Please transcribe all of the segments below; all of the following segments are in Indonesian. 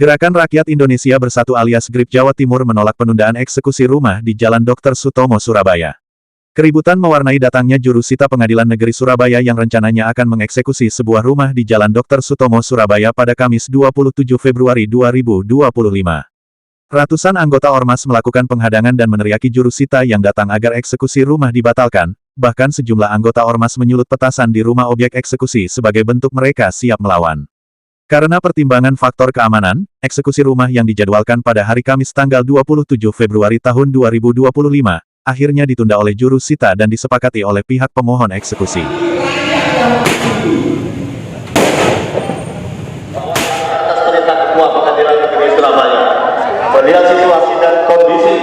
Gerakan Rakyat Indonesia Bersatu alias GRIP Jawa Timur menolak penundaan eksekusi rumah di Jalan Dr. Sutomo, Surabaya. Keributan mewarnai datangnya jurusita Pengadilan Negeri Surabaya yang rencananya akan mengeksekusi sebuah rumah di Jalan Dr. Sutomo, Surabaya pada Kamis 27 Februari 2025. Ratusan anggota ormas melakukan penghadangan dan meneriaki jurusita yang datang agar eksekusi rumah dibatalkan, bahkan sejumlah anggota ormas menyulut petasan di rumah objek eksekusi sebagai bentuk mereka siap melawan. Karena pertimbangan faktor keamanan, eksekusi rumah yang dijadwalkan pada hari Kamis tanggal 27 Februari tahun 2025, akhirnya ditunda oleh jurusita dan disepakati oleh pihak pemohon eksekusi. Atas perintah Ketua Pengadilan Negeri Surabaya, melihat situasi dan kondisi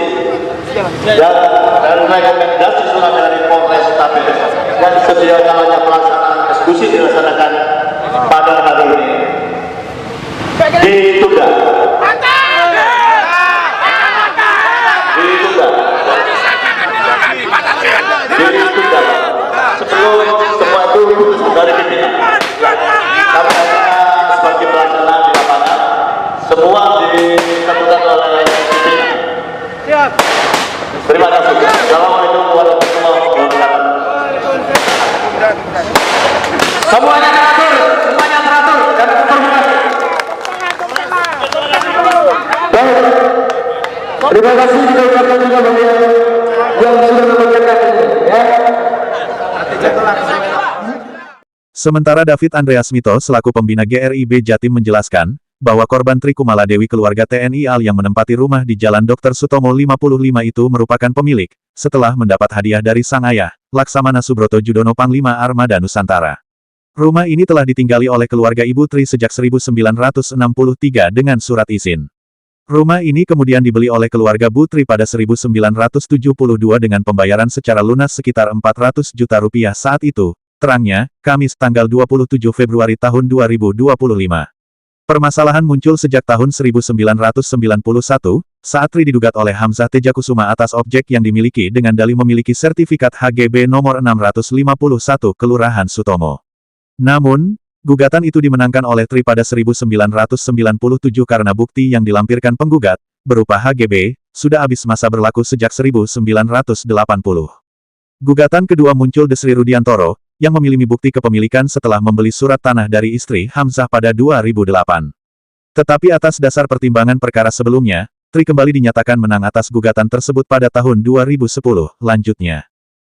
dan rekomendasi surat dari Polres Tabes dan sedia kalanya pelaksanaan eksekusi dilaksanakan pada hari ini ditunda. Sebelum semua itu dari pimpinan, kami sebagai pelaksanaan di lapangan, semua ditentukan oleh pimpinan. Terima kasih. Assalamualaikum warahmatullahi wabarakatuh. Semuanya teratur, dan terhormat. Terima kasih juga ucapkan juga bagi yang sudah membacakan ini, ya. Sementara David Andreas Mito selaku pembina GRIB Jatim menjelaskan, bahwa korban Tri Kumala Dewi keluarga TNI AL yang menempati rumah di Jalan Dr. Sutomo 55 itu merupakan pemilik, setelah mendapat hadiah dari sang ayah, Laksamana Subroto Judono Panglima Armada Nusantara. Rumah ini telah ditinggali oleh keluarga Ibu Tri sejak 1963 dengan surat izin. Rumah ini kemudian dibeli oleh keluarga Bu Tri pada 1972 dengan pembayaran secara lunas sekitar 400 juta rupiah saat itu, terangnya, Kamis tanggal 27 Februari tahun 2025. Permasalahan muncul sejak tahun 1991, saat Tri digugat oleh Hamzah Tejakusuma atas objek yang dimiliki dengan dalih memiliki sertifikat HGB nomor 651 Kelurahan Sutomo. Namun, gugatan itu dimenangkan oleh Tri pada 1997 karena bukti yang dilampirkan penggugat, berupa HGB, sudah habis masa berlaku sejak 1980. Gugatan kedua muncul Desri Rudiantoro, yang memiliki bukti kepemilikan setelah membeli surat tanah dari istri Hamzah pada 2008. Tetapi atas dasar pertimbangan perkara sebelumnya, Tri kembali dinyatakan menang atas gugatan tersebut pada tahun 2010, lanjutnya.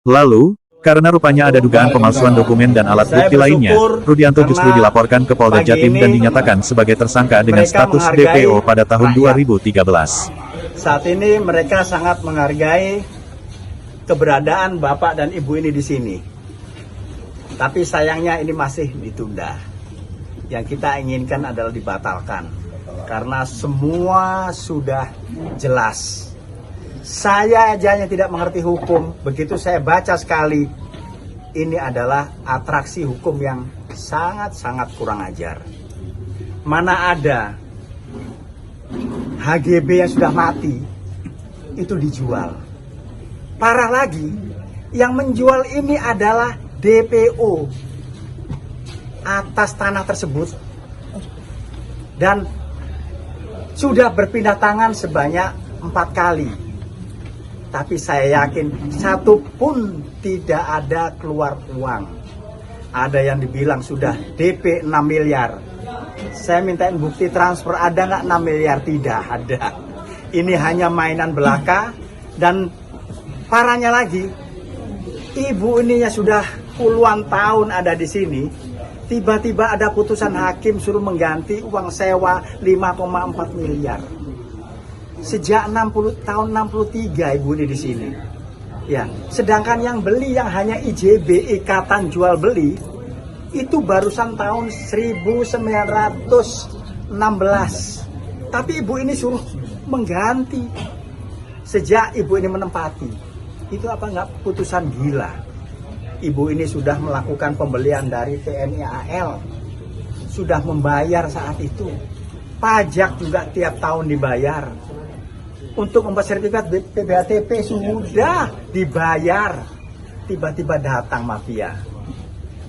Lalu, karena rupanya ada dugaan pemalsuan dokumen dan alat bukti lainnya, Rudianto justru dilaporkan ke Polda Jatim dan dinyatakan sebagai tersangka dengan status DPO pada tahun 2013. Saat ini mereka sangat menghargai keberadaan Bapak dan Ibu ini di sini. Tapi sayangnya ini masih ditunda. Yang kita inginkan adalah dibatalkan. Karena semua sudah jelas. Saya aja yang tidak mengerti hukum, begitu saya baca sekali, ini adalah atraksi hukum yang sangat-sangat kurang ajar. Mana ada HGB yang sudah mati, itu dijual. Parah lagi, yang menjual ini adalah DPO atas tanah tersebut. Dan sudah berpindah tangan sebanyak 4 kali. Tapi saya yakin satu pun tidak ada keluar uang. Ada yang dibilang sudah DP 6 miliar. Saya mintain bukti transfer, ada nggak 6 miliar? Tidak ada. Ini hanya mainan belaka. Dan parahnya lagi, ibu ininya sudah puluhan tahun ada di sini. Tiba-tiba ada putusan hakim suruh mengganti uang sewa 5,4 miliar. Sejak 60 tahun 63 ibu ini di sini. Ya, sedangkan yang beli yang hanya IJB, ikatan jual beli, itu barusan tahun 1916. Tapi ibu ini suruh mengganti. Sejak ibu ini menempati. Itu apa enggak putusan gila? Ibu ini sudah melakukan pembelian dari TNI AL. Sudah membayar saat itu. Pajak juga tiap tahun dibayar. Untuk membuat sertifikat PBATP sudah dibayar. Tiba-tiba datang mafia.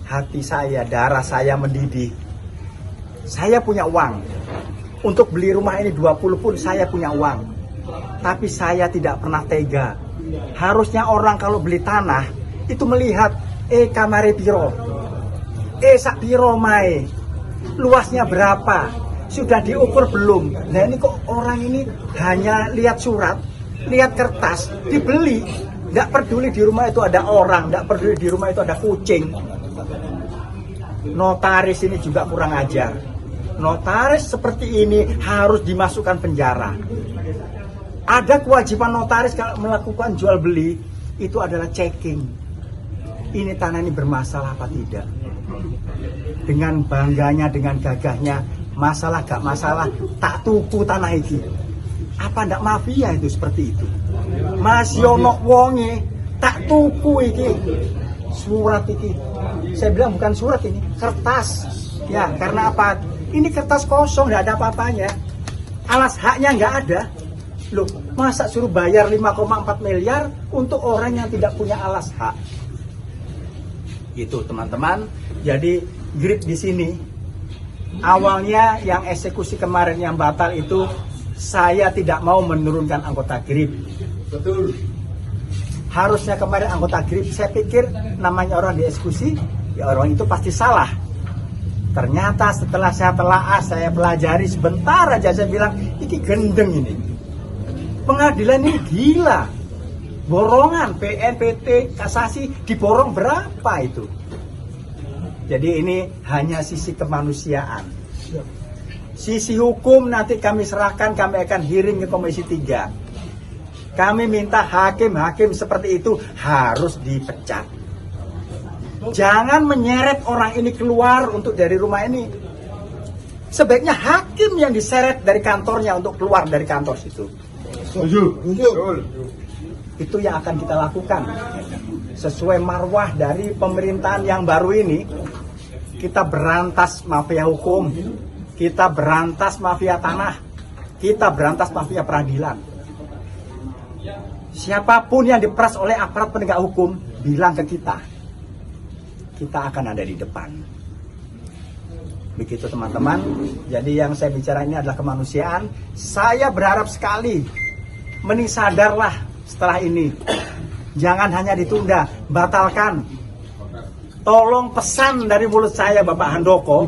Hati saya, darah saya mendidih. Saya punya uang. Untuk beli rumah ini 20 pun saya punya uang. Tapi saya tidak pernah tega. Harusnya orang kalau beli tanah itu melihat kamare piro. Sak piro mae. Luasnya berapa? Sudah diukur belum? Nah ini kok orang ini hanya lihat surat, lihat kertas, dibeli. Nggak peduli di rumah itu ada orang, nggak peduli di rumah itu ada kucing. Notaris ini juga kurang ajar. Notaris seperti ini harus dimasukkan penjara. Ada kewajiban notaris kalau melakukan jual beli itu adalah checking. Ini tanah ini bermasalah apa tidak? Dengan bangganya, dengan gagahnya, masalah gak masalah, tak tuku tanah ini. Apa ndak mafia itu seperti itu? Mas Yono wonge tak tuku iki. Surat iki. Saya bilang bukan surat ini, kertas. Ya, karena apa? Ini kertas kosong, nggak ada apa-apanya. Alas haknya nggak ada. Loh, masa suruh bayar 5,4 miliar untuk orang yang tidak punya alas hak? Itu teman-teman. Jadi grip di sini. Awalnya yang eksekusi kemarin yang batal itu saya tidak mau menurunkan anggota grip. Betul. Harusnya kemarin anggota grip saya pikir namanya orang dieksekusi, ya orang itu pasti salah. Ternyata setelah saya telaah, saya pelajari sebentar aja saya bilang, ini gendeng ini. Pengadilan ini gila. Borongan, PNPT, kasasi diborong berapa itu? Jadi ini hanya sisi kemanusiaan. Sisi hukum nanti kami serahkan, kami akan hearing ke Komisi 3. Kami minta hakim-hakim seperti itu harus dipecat. Jangan menyeret orang ini keluar untuk dari rumah ini. Sebaiknya hakim yang diseret dari kantornya untuk keluar dari kantor situ. Setuju. Itu yang akan kita lakukan. Sesuai marwah dari pemerintahan yang baru ini, kita berantas mafia hukum, kita berantas mafia tanah, kita berantas mafia peradilan. Siapapun yang diperas oleh aparat penegak hukum, bilang ke kita. Kita akan ada di depan. Begitu teman-teman. Jadi yang saya bicara ini adalah kemanusiaan. Saya berharap sekali, mending sadarlah setelah ini. Jangan hanya ditunda, batalkan. Tolong pesan dari mulut saya Bapak Handoko,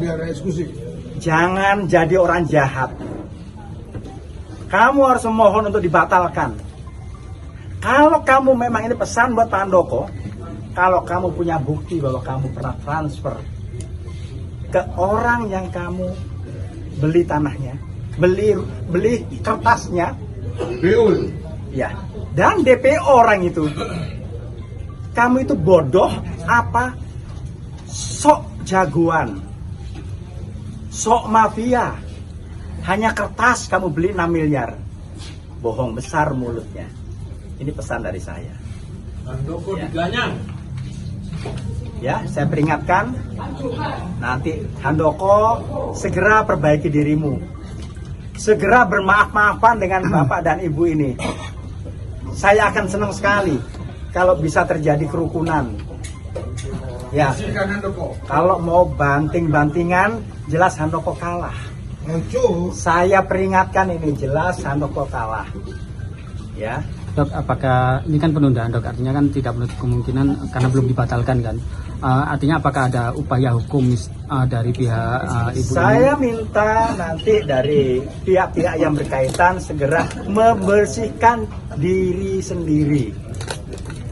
jangan jadi orang jahat. Kamu harus memohon untuk dibatalkan. Kalau kamu memang ini pesan buat Pak Handoko, kalau kamu punya bukti bahwa kamu pernah transfer ke orang yang kamu beli tanahnya, beli kertasnya, Beul. ya, dan DPO orang itu, kamu itu bodoh apa sok jagoan, sok mafia, hanya kertas kamu beli 6 miliar, bohong besar mulutnya. Ini pesan dari saya. Handoko diganyang. Ya, saya peringatkan, nanti Handoko segera perbaiki dirimu, segera bermaaf-maafan dengan bapak dan ibu ini. Saya akan senang sekali kalau bisa terjadi kerukunan. Ya, kalau mau banting-bantingan, jelas Handoko kalah. Saya peringatkan ini, jelas Handoko kalah. Ya. Dok, apakah ini kan penundaan dok, artinya kan tidak menutup kemungkinan karena belum dibatalkan kan? Artinya apakah ada upaya hukum dari pihak ibu Saya ini? minta nanti dari pihak-pihak yang berkaitan segera membersihkan diri sendiri.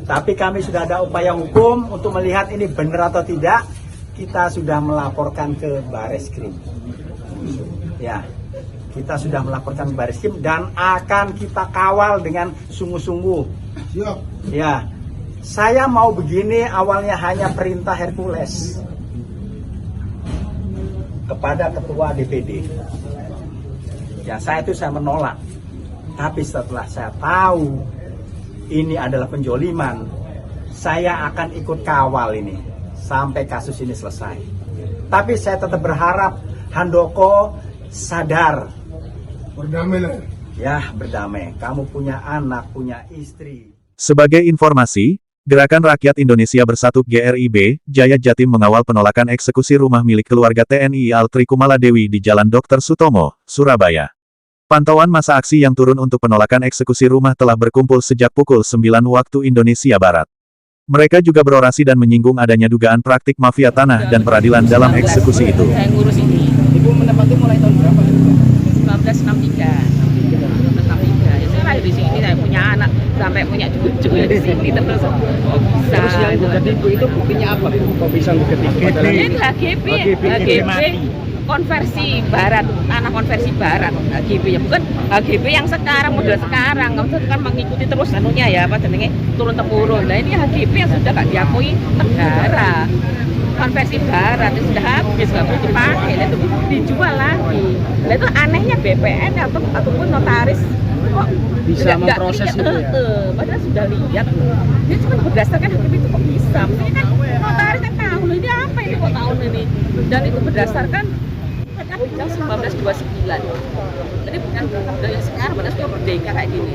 Tapi kami sudah ada upaya hukum untuk melihat ini benar atau tidak. Kita sudah melaporkan ke Bareskrim. Ya. Kita sudah melaporkan ke Bareskrim dan akan kita kawal dengan sungguh-sungguh. Siap. Ya, saya mau begini awalnya hanya perintah Hercules kepada ketua DPD. Ya, saya menolak. Tapi setelah saya tahu ini adalah penjoliman, saya akan ikut kawal ini sampai kasus ini selesai. Tapi saya tetap berharap Handoko sadar. Berdamailah. Ya, berdamai. Kamu punya anak, punya istri. Sebagai informasi, Gerakan Rakyat Indonesia Bersatu GRIB, Jaya Jatim mengawal penolakan eksekusi rumah milik keluarga TNI Al Tri Kumala Dewi di Jalan Dr. Sutomo, Surabaya. Pantauan massa aksi yang turun untuk penolakan eksekusi rumah telah berkumpul sejak pukul 9 waktu Indonesia Barat. Mereka juga berorasi dan menyinggung adanya dugaan praktik mafia tanah dan peradilan dalam eksekusi itu. Saya ngurus ini. Ibu menempati mulai tahun berapa? 1963. 1963. Ya saya lahir di sini, saya punya anak sampai punya cucu ya di sini terus bisa. Terus yang gugat ibu itu buktinya apa? Kok bisa gugat ibu? Ini HGB konversi barat, tanah konversi barat HGB ya, bukan HGB yang sekarang, model sekarang. Kamu kan mengikuti terus anunya ya, apa jenenge turun temurun. Nah ini HGB yang sudah gak diakui negara. Konversi barat itu sudah habis, nggak boleh dipakai, itu dijual lagi. Nah itu anehnya BPN ataupun notaris kok Bisa nggak memproses lihat, itu ya? padahal sudah lihat. Dia cuma berdasarkan HGB itu kok bisa? Maksudnya kan notaris kan tahu loh, ini apa ini kok tahun ini? Dan itu berdasarkan kan bidang 1929. Jadi bukan budaya sekarang, padahal sudah merdeka kayak gini.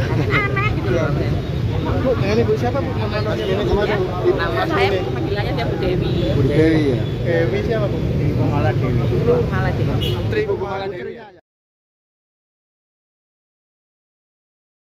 Kan aneh gitu loh. Bu, ini Bu siapa Bu? Nama Nama saya panggilannya dia Bu Dewi. Bu Dewi ya. Dewi siapa Bu? Kumala Dewi. Malah Dewi. Tri Kumala Dewi.